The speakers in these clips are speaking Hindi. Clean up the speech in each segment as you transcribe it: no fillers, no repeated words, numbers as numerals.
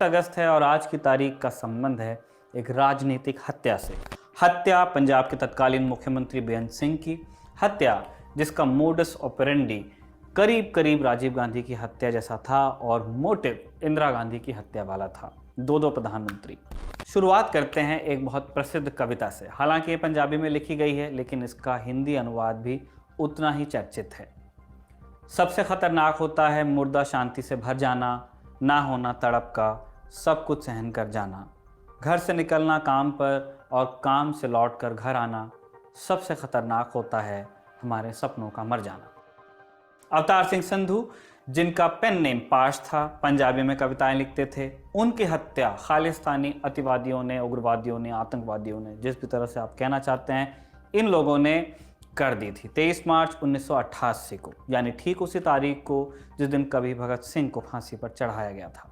25 अगस्त है और आज की तारीख का संबंध है एक राजनीतिक हत्या से। हत्या पंजाब के तत्कालीन मुख्यमंत्री बेअंत सिंह की हत्या, जिसका मोडस ऑपरेंडी करीब करीब राजीव गांधी की हत्या जैसा था और मोटिव इंदिरा गांधी की हत्या वाला था। दो प्रधानमंत्री। शुरुआत करते हैं एक बहुत प्रसिद्ध कविता से। हालांकि ये पंजाबी में लिखी गई है, लेकिन इसका हिंदी अनुवाद भी उतना ही चर्चित है। सबसे खतरनाक होता है मुर्दा शांति से भर जाना, ना होना तड़प का, सब कुछ सहन कर जाना, घर से निकलना काम पर और काम से लौटकर घर आना, सबसे खतरनाक होता है हमारे सपनों का मर जाना। अवतार सिंह संधू, जिनका पेन नेम पाश था, पंजाबी में कविताएं लिखते थे, उनकी हत्या खालिस्तानी अतिवादियों ने, उग्रवादियों ने, आतंकवादियों ने, जिस भी तरह से आप कहना चाहते हैं, इन लोगों ने कर दी थी 23 मार्च 1988 को, यानी ठीक उसी तारीख को जिस दिन कभी भगत सिंह को फांसी पर चढ़ाया गया था।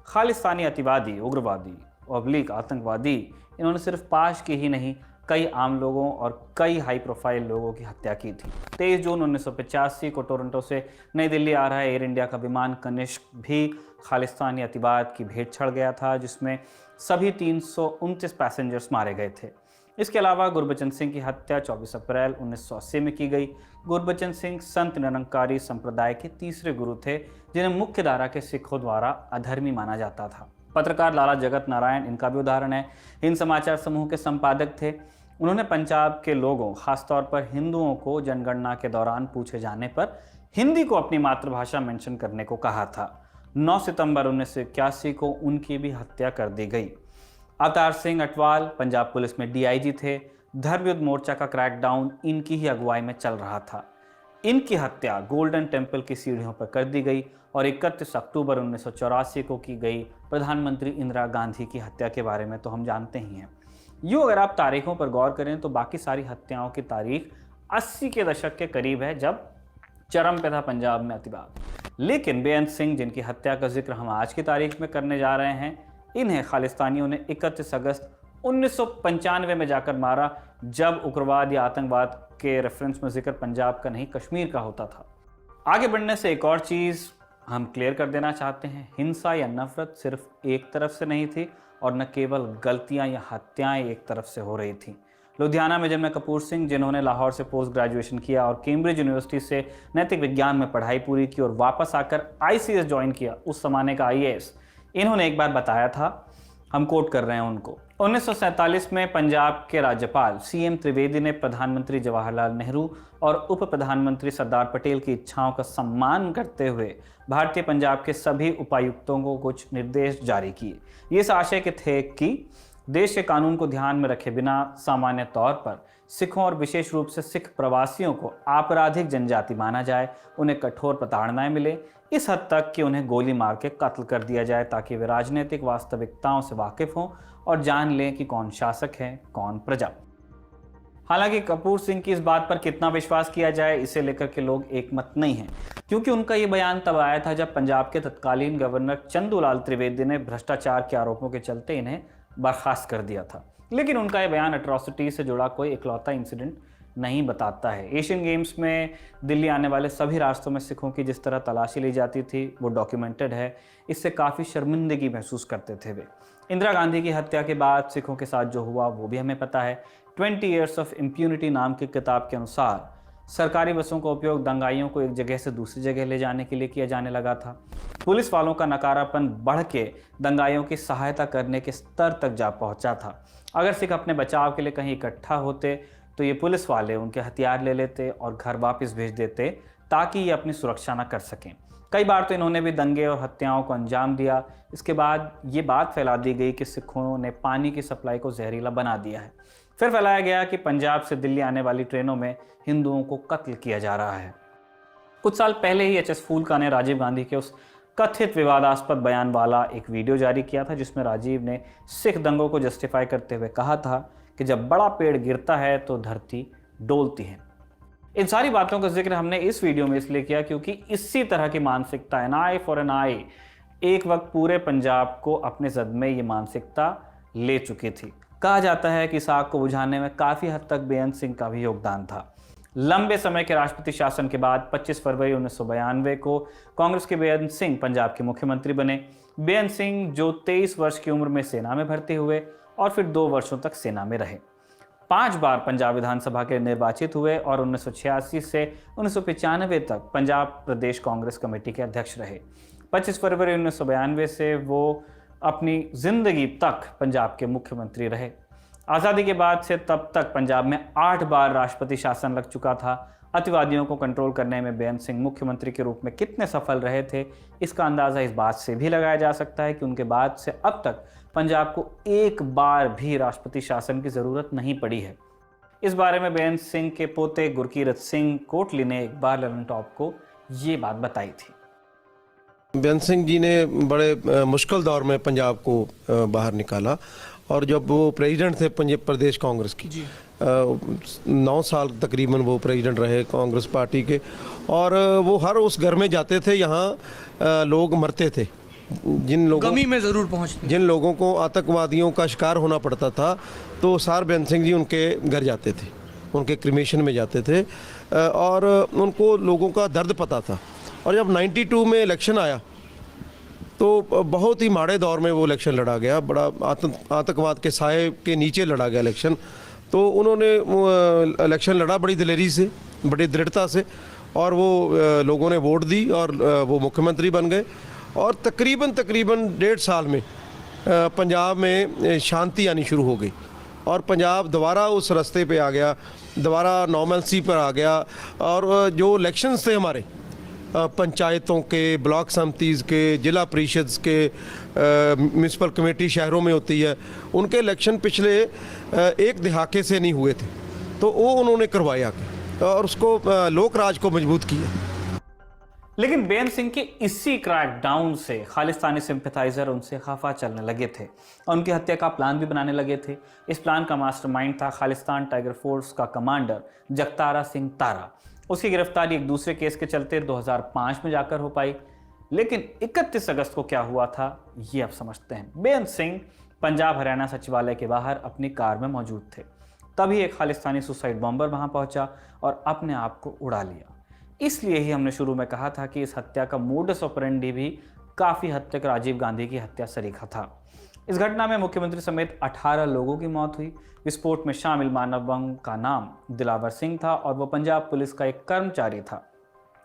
खालिस्तानी अतिवादी, उग्रवादी, ऑब्लिक आतंकवादी, इन्होंने सिर्फ पाश की ही नहीं, कई आम लोगों और कई हाई प्रोफाइल लोगों की हत्या की थी। 23 जून 1985 को टोरंटो से नई दिल्ली आ रहा एयर इंडिया का विमान कनिष्क भी खालिस्तानी अतिवाद की भेंट चढ़ गया था, जिसमें सभी 329 पैसेंजर्स मारे गए थे। इसके अलावा गुरबचन सिंह की हत्या 24 अप्रैल 1980 में की गई। गुरबचन सिंह संत निरंकारी संप्रदाय के तीसरे गुरु थे, जिन्हें मुख्य धारा के सिखों द्वारा अधर्मी माना जाता था। पत्रकार लाला जगत नारायण इनका भी उदाहरण है। हिंद समाचार समूह के संपादक थे। उन्होंने पंजाब के लोगों, खासतौर पर हिंदुओं को जनगणना के दौरान पूछे जाने पर हिंदी को अपनी मातृभाषा मेंशन करने को कहा था। 9 सितंबर 1981 को उनकी भी हत्या कर दी गई। अवतार सिंह अटवाल पंजाब पुलिस में डीआईजी थे। धर्मयुद्ध मोर्चा का क्रैकडाउन इनकी ही अगुवाई में चल रहा था। इनकी हत्या गोल्डन टेम्पल की सीढ़ियों पर कर दी गई और 31 अक्टूबर 1984 को की गई प्रधानमंत्री इंदिरा गांधी की हत्या के बारे में तो हम जानते ही हैं। यूँ अगर आप तारीखों पर गौर करें तो बाकी सारी हत्याओं की तारीख 80 के दशक के करीब है, जब चरम पे था पंजाब में अतिवाद। लेकिन बेअंत सिंह, जिनकी हत्या का जिक्र हम आज की तारीख में करने जा रहे हैं, इन्हें खालिस्तानियों ने 31 अगस्त 1995 में जाकर मारा, जब उग्रवाद या आतंकवाद के रेफरेंस में जिक्र पंजाब का नहीं कश्मीर का होता था। आगे बढ़ने से एक और चीज़ हम क्लियर कर देना चाहते हैं, हिंसा या नफरत सिर्फ एक तरफ से नहीं थी और न केवल गलतियां या हत्याएं एक तरफ से हो रही थी। लुधियाना में जन्मे कपूर सिंह, जिन्होंने लाहौर से पोस्ट ग्रेजुएशन किया और कैम्ब्रिज यूनिवर्सिटी से नैतिक विज्ञान में पढ़ाई पूरी की और वापस आकर आईसीएस ज्वाइन किया, उस जमाने का आईएएस, इन्होंने एक बार बताया था, हम कोट कर रहे हैं उनको, 1947 में पंजाब के राज्यपाल सीएम त्रिवेदी ने प्रधानमंत्री जवाहरलाल नेहरू और उप प्रधानमंत्री सरदार पटेल की इच्छाओं का सम्मान करते हुए भारतीय पंजाब के सभी उपायुक्तों को कुछ निर्देश जारी किए। ये इस आशय के थे कि देश के कानून को ध्यान में रखे बिना सामान्य तौर पर सिखों और विशेष रूप से सिख प्रवासियों को आपराधिक जनजाति माना जाए, उन्हें कठोर प्रताड़नाएं मिले, इस हद तक कि उन्हें गोली मार के कत्ल कर दिया जाए, ताकि वे राजनीतिक वास्तविकताओं से वाकिफ हों और जान लें कि कौन शासक है, कौन प्रजा। हालांकि कपूर सिंह की इस बात पर कितना विश्वास किया जाए, इसे लेकर के लोग एकमत नहीं हैं, क्योंकि उनका ये बयान तब आया था जब पंजाब के तत्कालीन गवर्नर चंदूलाल त्रिवेदी ने भ्रष्टाचार के आरोपों के चलते इन्हें बर्खास्त कर दिया था। लेकिन उनका ये बयान एट्रॉसिटी से जुड़ा कोई इकलौता इंसिडेंट नहीं बताता है। एशियन गेम्स में दिल्ली आने वाले सभी रास्तों में सिखों की जिस तरह तलाशी ली जाती थी, वो डॉक्यूमेंटेड है। इससे काफ़ी शर्मिंदगी महसूस करते थे वे। इंदिरा गांधी की हत्या के बाद सिखों के साथ जो हुआ वो भी हमें पता है। 20 Years of Impunity नाम की किताब के अनुसार सरकारी बसों का उपयोग दंगाइयों को एक जगह से दूसरी जगह ले जाने के लिए किया जाने लगा था। पुलिस वालों का नकारापन बढ़ के दंगाइयों की सहायता करने के स्तर तक जा पहुंचा था। अगर सिख अपने बचाव के लिए कहीं इकट्ठा होते तो ये पुलिस वाले उनके हथियार ले लेते और घर वापस भेज देते, ताकि ये अपनी सुरक्षा न कर सकें। कई बार तो इन्होंने भी दंगे और हत्याओं को अंजाम दिया। इसके बाद ये बात फैला दी गई कि सिखों ने पानी की सप्लाई को जहरीला बना दिया है। फिर फैलाया गया कि पंजाब से दिल्ली आने वाली ट्रेनों में हिंदुओं को कत्ल किया जा रहा है। कुछ साल पहले ही एचएस फूलका ने राजीव गांधी के उस कथित विवादास्पद बयान वाला एक वीडियो जारी किया था, जिसमें राजीव ने सिख दंगों को जस्टिफाई करते हुए कहा था कि जब बड़ा पेड़ गिरता है तो धरती डोलती है। इन सारी बातों का जिक्र हमने इस वीडियो में इसलिए किया क्योंकि इसी तरह की मानसिकता, एन आई फॉर एन आई, एक वक्त पूरे पंजाब को अपने जद में ये मानसिकता ले चुकी थी। कहा जाता है कि इस आग को बुझाने में काफ़ी हद तक बेअंत सिंह का भी योगदान था। लंबे समय के राष्ट्रपति शासन के बाद 25 फरवरी 1992 को कांग्रेस के बेअंत सिंह पंजाब के मुख्यमंत्री बने। बेअंत सिंह जो 23 वर्ष की उम्र में सेना में भर्ती हुए और फिर 2 वर्षों तक सेना में रहे। 5 बार पंजाब विधानसभा के निर्वाचित हुए और 1986 से 1995 तक पंजाब प्रदेश कांग्रेस कमेटी के अध्यक्ष रहे। 25 फरवरी 1992 से वो अपनी जिंदगी तक पंजाब के मुख्यमंत्री रहे। आज़ादी के बाद से तब तक पंजाब में 8 बार राष्ट्रपति शासन लग चुका था। अतिवादियों को कंट्रोल करने में बेअंत सिंह मुख्यमंत्री के रूप में कितने सफल रहे थे, इसका अंदाज़ा इस बात से भी लगाया जा सकता है कि उनके बाद से अब तक पंजाब को एक बार भी राष्ट्रपति शासन की ज़रूरत नहीं पड़ी है। इस बारे में बेअंत सिंह के पोते गुरकीरत सिंह कोटली ने एक बार ललन टॉप को ये बात बताई थी। बेअंत सिंह जी ने बड़े मुश्किल दौर में पंजाब को बाहर निकाला और जब वो प्रेसिडेंट थे पंजाब प्रदेश कांग्रेस की 9 साल तकरीबन वो प्रेसिडेंट रहे कांग्रेस पार्टी के, और वो हर उस घर में जाते थे यहाँ लोग मरते थे, जिन लोगों गमी में जरूर पहुंचते, जिन लोगों को आतंकवादियों का शिकार होना पड़ता था तो सार बेअंत सिंह जी उनके घर जाते थे, उनके क्रिमेशन में जाते थे और उनको लोगों का दर्द पता था। और जब 92 में इलेक्शन आया तो बहुत ही माड़े दौर में वो इलेक्शन लड़ा गया, बड़ा आतंकवाद के साए के नीचे लड़ा गया इलेक्शन। तो उन्होंने इलेक्शन लड़ा बड़ी दिलेरी से, बड़ी दृढ़ता से, और वो लोगों ने वोट दी और वो मुख्यमंत्री बन गए। और तकरीबन 1.5 साल में पंजाब में शांति आनी शुरू हो गई और पंजाब दोबारा उस रास्ते पे आ गया, दोबारा नॉर्मलसी पर आ गया। और जो इलेक्शंस थे हमारे पंचायतों के, ब्लॉक समितिज़ के, जिला परिषद के, म्यूनसिपल कमेटी शहरों में होती है, उनके इलेक्शन पिछले 1 दहाके से नहीं हुए थे, तो वो उन्होंने करवाया और उसको लोक राज को मजबूत किया। लेकिन बेअंत सिंह के इसी क्रैकडाउन से खालिस्तानी सिंपैथाइजर उनसे खफा चलने लगे थे और उनकी हत्या का प्लान भी बनाने लगे थे। इस प्लान का मास्टरमाइंड था खालिस्तान टाइगर फोर्स का कमांडर जगतारा सिंह तारा। उसकी गिरफ्तारी एक दूसरे केस के चलते 2005 में जाकर हो पाई। लेकिन 31 अगस्त को क्या हुआ था ये अब समझते हैं। बेअंत सिंह पंजाब हरियाणा सचिवालय के बाहर अपनी कार में मौजूद थे, तभी एक खालिस्तानी सुसाइड बॉम्बर वहां पहुंचा और अपने आप को उड़ा लिया। इसलिए ही हमने शुरू में कहा था कि इस हत्या का मोडस ऑपरेंडी भी काफ़ी हद तक राजीव गांधी की हत्या सरीखा था। इस घटना में मुख्यमंत्री समेत 18 लोगों की मौत हुई। विस्फोट में शामिल मानव बम का नाम दिलावर सिंह था और वो पंजाब पुलिस का एक कर्मचारी था।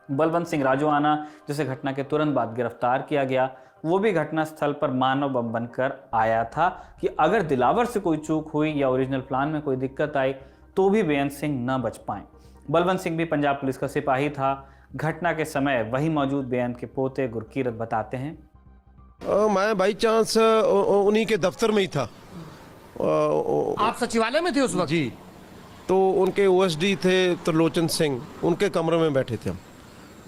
बलवंत सिंह राजोआना, जिसे घटना के तुरंत बाद गिरफ्तार किया गया, वो भी घटना स्थल पर मानव बम बनकर आया था कि अगर दिलावर से कोई चूक हुई या ओरिजिनल प्लान में कोई दिक्कत आई तो भी बेअंत सिंह न बच पाए। बलवंत सिंह भी पंजाब पुलिस का सिपाही था। घटना के समय वही मौजूद बेअंत के पोते गुरकीरत बताते हैं, मैं बाई चांस उन्हीं के दफ्तर में ही था। आप सचिवालय में थे उस वक्त? जी, तो उनके ओएसडी थे त्रिलोचन सिंह, उनके कमरे में बैठे थे हम।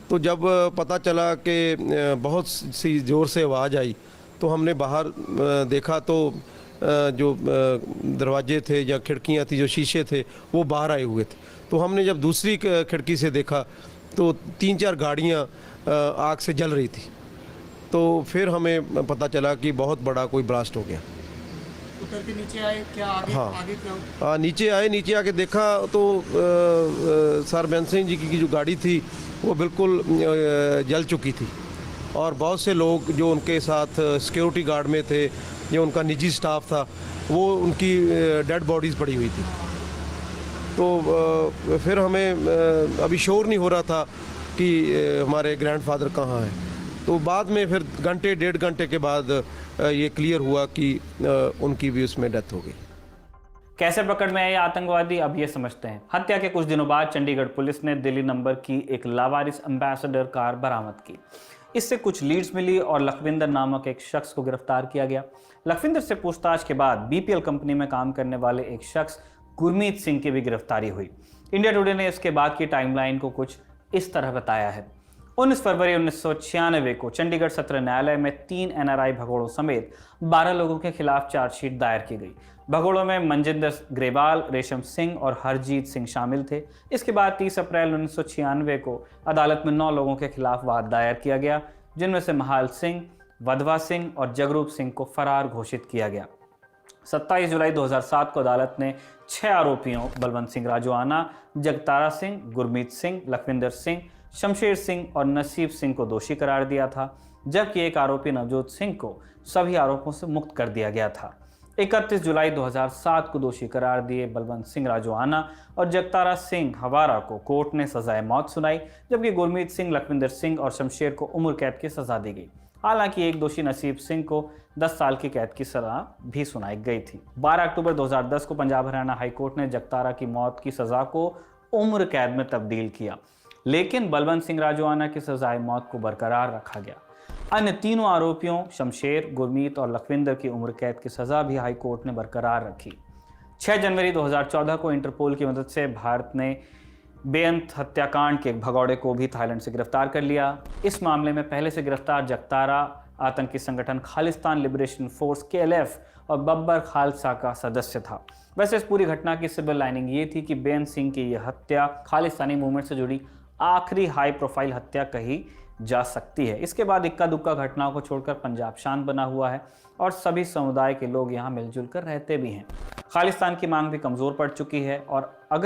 तो जब पता चला कि बहुत सी ज़ोर से आवाज़ आई तो हमने बाहर देखा तो जो दरवाजे थे या खिड़कियां थी, जो शीशे थे, वो बाहर आए हुए थे। तो हमने जब दूसरी खिड़की से देखा तो 3-4 गाड़ियां आग से जल रही थी। तो फिर हमें पता चला कि बहुत बड़ा कोई ब्लास्ट हो गया। उतर के नीचे आए क्या? आगे हाँ, आगे क्या हुआ? नीचे आए, नीचे आके देखा तो सर बेअंत सिंह जी की जो गाड़ी थी वो बिल्कुल जल चुकी थी और बहुत से लोग जो उनके साथ सिक्योरिटी गार्ड में थे, जो उनका निजी स्टाफ था, वो उनकी डेड बॉडीज़ पड़ी हुई थी। तो फिर हमें अभी श्योर नहीं हो रहा था कि हमारे ग्रैंडफादर कहाँ हैं। तो बाद में फिर 1.5 घंटे के बाद ये क्लियर हुआ कि उनकी भी उसमें डेथ हो गई। कैसे पकड़ में आए आतंकवादी, अब ये समझते हैं। हत्या के कुछ दिनों बाद चंडीगढ़ पुलिस ने दिल्ली नंबर की एक लावारिस एम्बेसडर कार बरामद की। इससे कुछ लीड्स मिली और लखविंदर नामक एक शख्स को गिरफ्तार किया गया। लखविंदर से पूछताछ के बाद बीपीएल कंपनी में काम करने वाले एक शख्स गुरमीत सिंह की भी गिरफ्तारी हुई। इंडिया टुडे ने इसके बाद की टाइमलाइन को कुछ इस तरह बताया है। 19 फरवरी 1996 को चंडीगढ़ सत्र न्यायालय में 3 एनआरआई भगोड़ों समेत 12 लोगों के खिलाफ चार्जशीट दायर की गई। भगोड़ों में मनजिंदर ग्रेवाल, रेशम सिंह और हरजीत सिंह शामिल थे। इसके बाद 30 अप्रैल 1996 को अदालत में 9 लोगों के खिलाफ वाद दायर किया गया, जिनमें से महाल सिंह, वधवा सिंह और जगरूप सिंह को फरार घोषित किया गया। 27 जुलाई 2007 को अदालत ने 6 आरोपियों बलवंत सिंह राजोआना, जगतारा सिंह, गुरमीत सिंह, लखविंदर सिंह, शमशेर सिंह और नसीब सिंह को दोषी करार दिया था। जबकि एक आरोपी नवजोत सिंह को सभी आरोपों से मुक्त कर दिया गया था। 31 जुलाई 2007 को दोषी करार दिए बलवंत सिंह राजोआना और जगतारा सिंह हवारा को कोर्ट ने सजाए मौत सुनाई, जबकि गुरमीत सिंह, लखविंदर सिंह और शमशेर को उम्र कैद की सजा दी गई। हालांकि एक दोषी नसीब सिंह को 10 साल की कैद की सजा भी सुनाई गई थी। 12 अक्टूबर 2010 को पंजाब हरियाणा हाईकोर्ट ने जगतारा की मौत की सजा को उम्र कैद में तब्दील किया, लेकिन बलवंत सिंह राजोआना की सजाए मौत को बरकरार रखा गया। अन्य तीनों आरोपियों शमशेर, गुरमीत और लखविंदर की उम्र कैद की सजा भी हाईकोर्ट ने बरकरार रखी। 6 जनवरी 2014 को इंटरपोल की मदद से भारत ने बेअंत हत्याकांड के एक भगौड़े को भी थाईलैंड से गिरफ्तार कर लिया। इस मामले में पहले से गिरफ्तार जगतारा आतंकी संगठन खालिस्तान लिबरेशन फोर्स KLF और बब्बर खालसा का सदस्य था। वैसे इस पूरी घटना की सिल्वर लाइनिंग ये थी कि बेअंत सिंह की यह हत्या खालिस्तानी मूवमेंट से जुड़ी आखिरी हाई प्रोफाइल हत्या कही जा सकती है। इसके बाद इक्का दुक्का घटनाओं को छोड़कर पंजाब शांत बना हुआ है और सभी समुदाय के लोग यहाँ मिलजुल कर रहते भी हैं। खालिस्तान की मांग भी कमजोर पड़ चुकी है और अगर